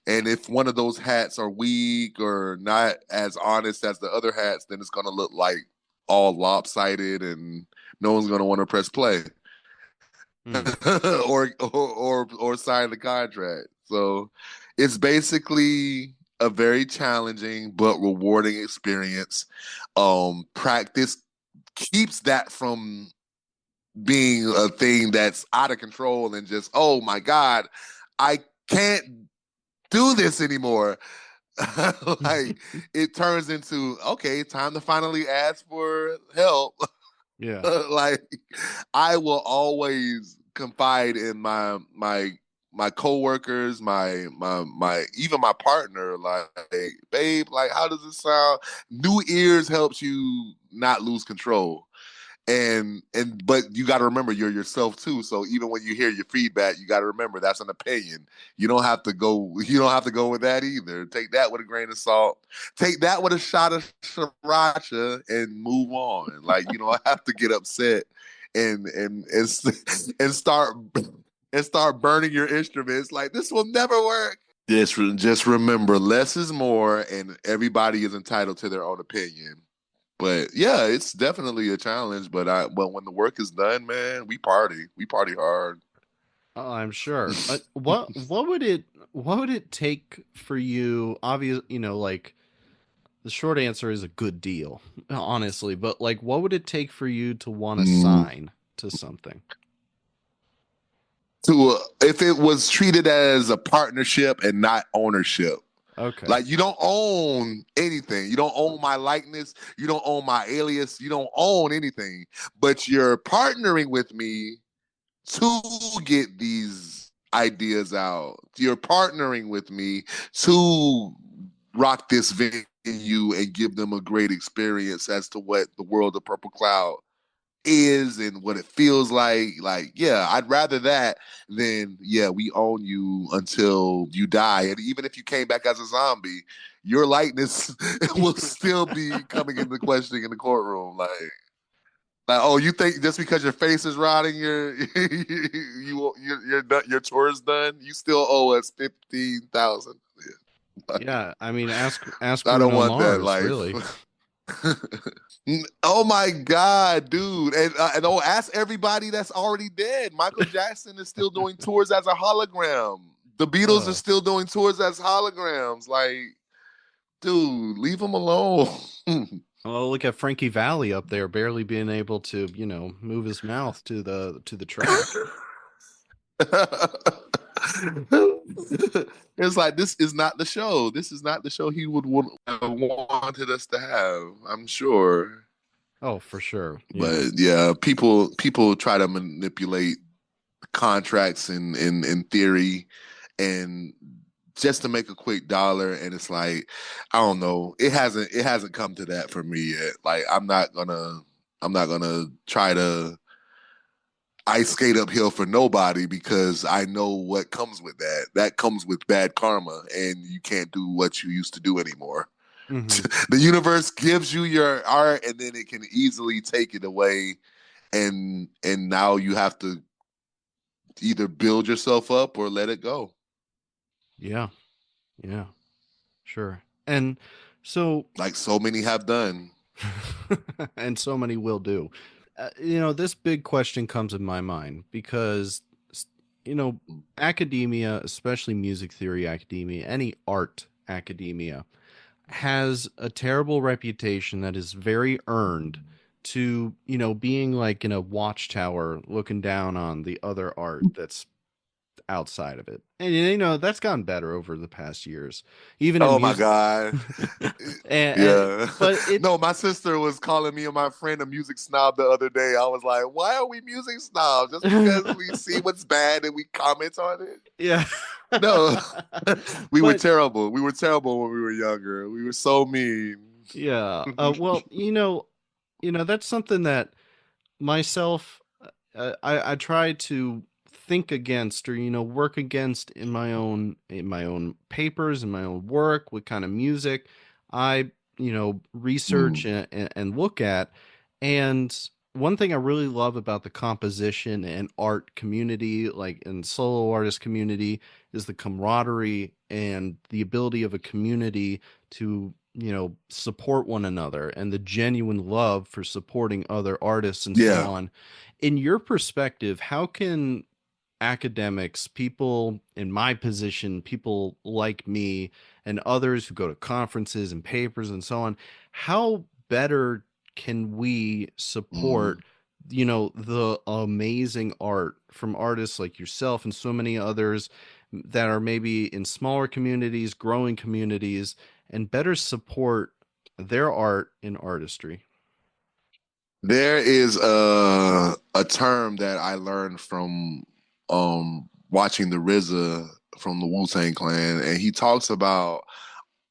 And if one of those hats are weak or not as honest as the other hats, then it's going to look like all lopsided and no one's going to want to press play or sign the contract. So it's basically a very challenging but rewarding experience. Practice keeps that from being a thing that's out of control and just, oh my God, I can't do this anymore. Like it turns into, okay, time to finally ask for help. Yeah. Like I will always confide in my coworkers, my even my partner, like, babe, like how does it sound? New ears helps you not lose control. And but you got to remember you're yourself too. So even when you hear your feedback, you got to remember that's an opinion. You don't have to go with that either. Take that with a grain of salt. Take that with a shot of sriracha and move on. Like you don't have to get upset and start burning your instruments. Like this will never work. Just remember, less is more, and everybody is entitled to their own opinion. But yeah, it's definitely a challenge. But when the work is done, man, we party hard. Oh, I'm sure. What would it take for you? Obvious, like the short answer is a good deal, honestly. But like, what would it take for you to want to sign to something? If it was treated as a partnership and not ownership. Okay. Like you don't own anything. You don't own my likeness. You don't own my alias. You don't own anything. But you're partnering with me to get these ideas out. You're partnering with me to rock this venue and give them a great experience as to what the world of Purple Kloud is and what it feels like. Like, yeah, I'd rather that than, yeah, we own you until you die. And even if you came back as a zombie, your likeness will still be coming into question in the courtroom. Like, oh, you think just because your face is rotting, your tour is done? You still owe us 15,000. Yeah, I mean, ask I don't Bruno want Mars, that life. really. Oh my God, dude! And don't ask everybody that's already dead. Michael Jackson is still doing tours as a hologram. The Beatles are still doing tours as holograms. Like, dude, leave them alone. Well, look at Frankie Valli up there, barely being able to, move his mouth to the track. It's like, this is not the show. This is not the show he would wanted us to have, I'm sure. Oh, for sure. Yeah. But yeah, people try to manipulate contracts in theory and just to make a quick dollar, and it's like, I don't know, it hasn't come to that for me yet. Like I'm not gonna try to ice skate uphill for nobody because I know what comes with that. That comes with bad karma, and you can't do what you used to do anymore. Mm-hmm. The universe gives you your art, and then it can easily take it away, and now you have to either build yourself up or let it go. Yeah, sure. And so, like so many have done, and so many will do. This big question comes in my mind because, academia, especially music theory academia, any art academia, has a terrible reputation that is very earned to, being like in a watchtower looking down on the other art that's outside of it. And that's gotten better over the past years. Even my God. No, my sister was calling me and my friend a music snob the other day. I was like, why are we music snobs? Just because we see what's bad and we comment on it? Yeah. No. We were terrible. We were terrible when we were younger. We were so mean. Yeah. Well, that's something that myself, I try to think against or work against in my own papers, in my own work, what kind of music I research and look at. And one thing I really love about the composition and art community, like in solo artist community, is the camaraderie and the ability of a community to, support one another and the genuine love for supporting other artists and so Yeah. on. In your perspective, how can academics, people in my position, people like me, and others who go to conferences and papers and so on, how better can we Mm. support, the amazing art from artists like yourself and so many others that are maybe in smaller communities, growing communities, and better support their art in artistry? There is a term that I learned from watching the RZA from the Wu-Tang Clan, and he talks about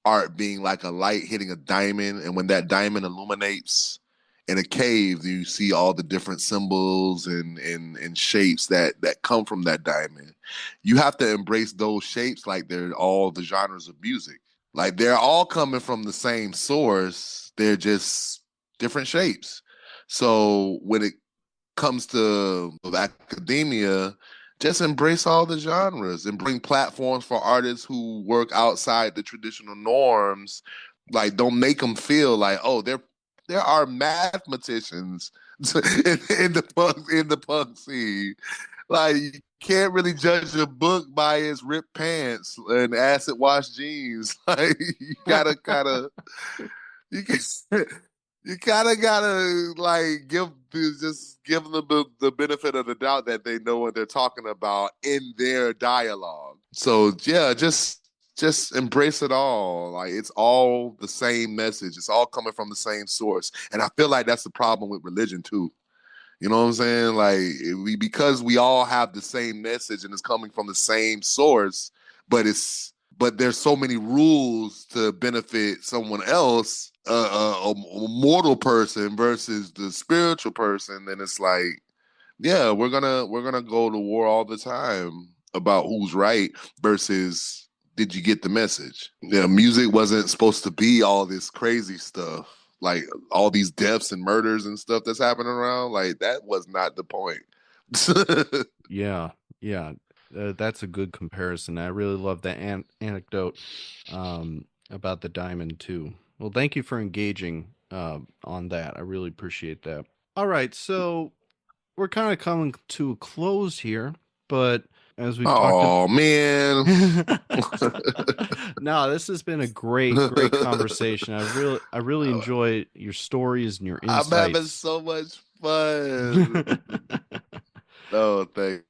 art being like a light hitting a diamond, and when that diamond illuminates in a cave, you see all the different symbols and shapes that come from that diamond. You have to embrace those shapes like they're all the genres of music. Like they're all coming from the same source. They're just different shapes. So when it comes to academia, just embrace all the genres and bring platforms for artists who work outside the traditional norms. Like, don't make them feel like, oh, there are mathematicians in the punk scene. Like, you can't really judge a book by its ripped pants and acid wash jeans. Like, you gotta kind of you can you kind of gotta like just give them the benefit of the doubt that they know what they're talking about in their dialogue. So yeah, just embrace it all. Like it's all the same message. It's all coming from the same source. And I feel like that's the problem with religion too. You know what I'm saying? Like because we all have the same message and it's coming from the same source, but there's so many rules to benefit someone else, a mortal person versus the spiritual person. Then it's like, yeah, we're gonna go to war all the time about who's right versus did you get the message? Yeah, music wasn't supposed to be all this crazy stuff, like all these deaths and murders and stuff that's happening around. Like that was not the point. Yeah, yeah, that's a good comparison. I really love that anecdote about the diamond too. Well, thank you for engaging on that. I really appreciate that. All right, so we're kind of coming to a close here, but as we've talked Oh man. no, this has been a great conversation. I really enjoy your stories and your I'm having insights. so much fun. No, thank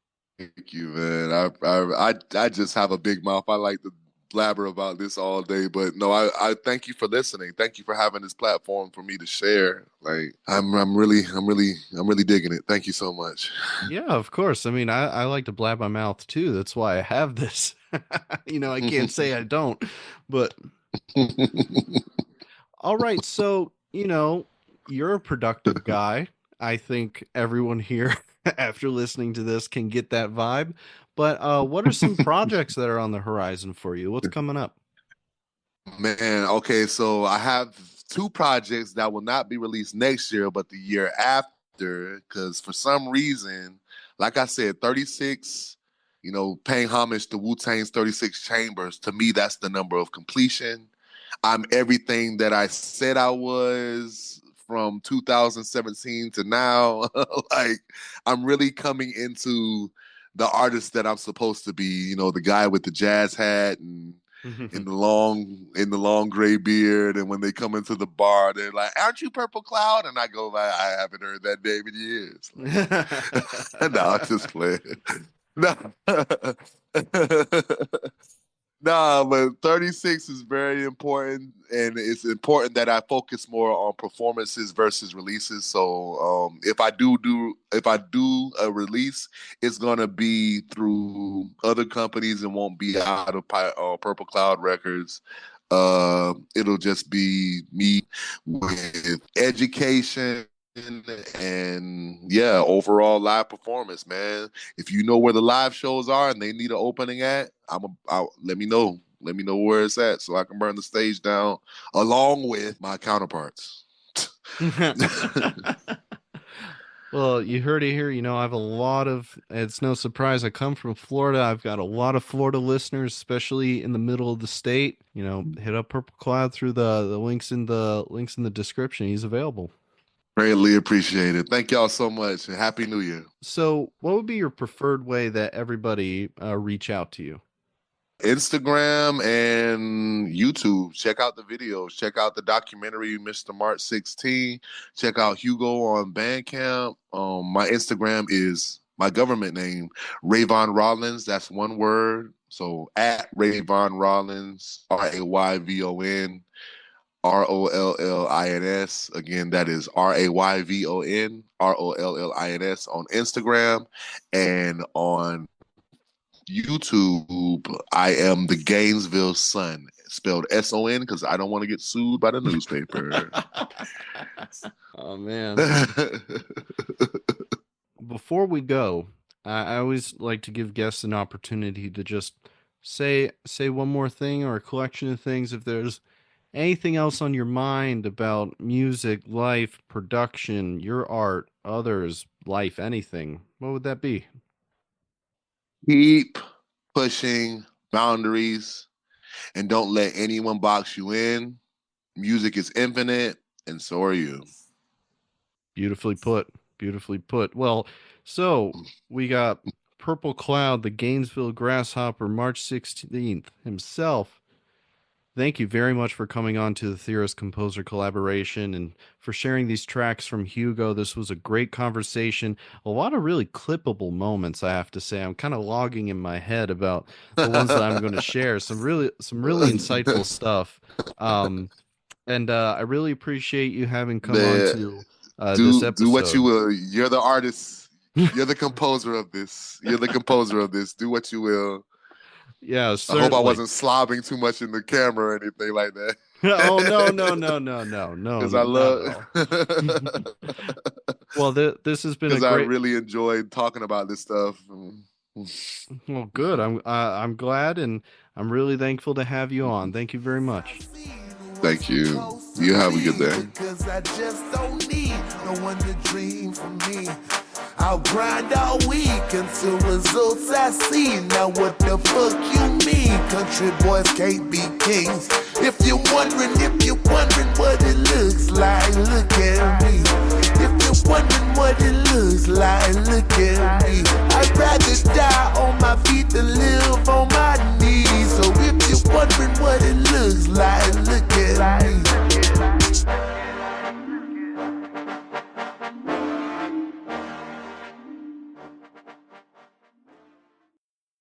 you, man. I just have a big mouth. I like to blabber about this all day, but no, I thank you for listening. Thank you for having this platform for me to share. Like I'm really digging it. Thank you so much. Yeah, of course. I mean, I like to blab my mouth too. That's why I have this. I can't say I don't. But all right, so, you're a productive guy. I think everyone here after listening to this can get that vibe. But what are some projects that are on the horizon for you? What's coming up? Man, okay, so I have two projects that will not be released next year, but the year after, because for some reason, like I said, 36, paying homage to Wu-Tang's 36 Chambers, to me, that's the number of completion. I'm everything that I said I was from 2017 to now. Like, I'm really coming into the artist that I'm supposed to be, the guy with the jazz hat and in the long gray beard, and when they come into the bar, they're like, "Aren't you Purple Kloud?" And I go, like, "I haven't heard that name in years." Like, no, I'm just playing. No, no, but 36 is very important, and it's important that I focus more on performances versus releases. So, if I do a release, it's gonna be through other companies and won't be out of Purple Kloud Records. It'll just be me with education and yeah, overall live performance, man. If you know where the live shows are and they need an opening at, let me know. Let me know where it's at so I can burn the stage down along with my counterparts. Well, you heard it here. I have it's no surprise. I come from Florida. I've got a lot of Florida listeners, especially in the middle of the state. Hit up Purple Kloud through the links in the description. He's available. Greatly appreciated. Thank y'all so much, and Happy New Year. So what would be your preferred way that everybody reach out to you? Instagram and YouTube. Check out the videos. Check out the documentary, Mr. March 16. Check out HUGO on Bandcamp. My Instagram is my government name, Rayvon Rollins. That's one word. So at Rayvon Rollins, RayvonRollins. Again, that is RayvonRollins on Instagram. And on YouTube, I am the Gainesville Sun, spelled S-O-N, because I don't want to get sued by the newspaper. Oh, man. Before we go, I always like to give guests an opportunity to just say one more thing or a collection of things. If there's anything else on your mind about music, life, production, your art, others, life, anything, what would that be? Keep pushing boundaries and don't let anyone box you in. Music is infinite, and so are you. Beautifully put. Beautifully put. Well, so we got Purple Kloud, the Gainesville Grasshopper, March 16th himself. Thank you very much for coming on to the Theorist Composer Collaboration and for sharing these tracks from HUGO. This was a great conversation. A lot of really clippable moments, I have to say. I'm kind of logging in my head about the ones that I'm going to share. Some really insightful stuff. And I really appreciate you having come on to this episode. Do what you will. You're the artist. You're the composer of this. Do what you will. Yeah, certainly. I hope I wasn't slobbing too much in the camera or anything like that. Oh, no. Because I love. Well, this has been I really enjoyed talking about this stuff. Well, good. I'm glad, and I'm really thankful to have you on. Thank you very much. Thank you. You have a good day. Because I just don't need no one to dream for me. I'll grind all week until results I see. Now what the fuck you mean? Country boys can't be kings. If you're wondering what it looks like, look at me. If you're wondering what it looks like, look at me. I'd rather die on my feet than live on my knees. So if you're wondering what it looks like, look at me.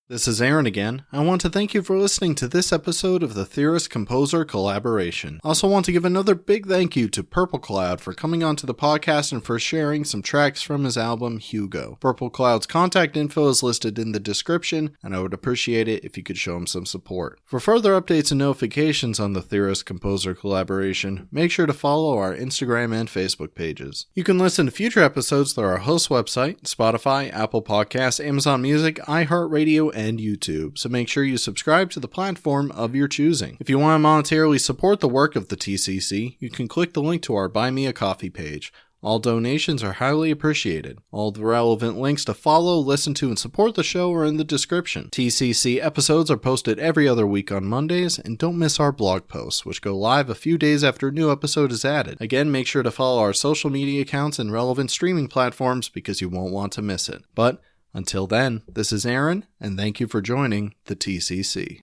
This is Aaron again. I want to thank you for listening to this episode of the Theorist Composer Collaboration. I also want to give another big thank you to Purple Kloud for coming onto the podcast and for sharing some tracks from his album HUGO. Purple Kloud's contact info is listed in the description, and I would appreciate it if you could show him some support. For further updates and notifications on the Theorist Composer Collaboration, make sure to follow our Instagram and Facebook pages. You can listen to future episodes through our host website, Spotify, Apple Podcasts, Amazon Music, iHeartRadio, and YouTube, so make sure you subscribe to the platform of your choosing. If you want to monetarily support the work of the TCC, you can click the link to our Buy Me a Coffee page. All donations are highly appreciated. All the relevant links to follow, listen to, and support the show are in the description. TCC episodes are posted every other week on Mondays, and don't miss our blog posts, which go live a few days after a new episode is added. Again, make sure to follow our social media accounts and relevant streaming platforms because you won't want to miss it. But until then, this is Aaron, and thank you for joining the TCC.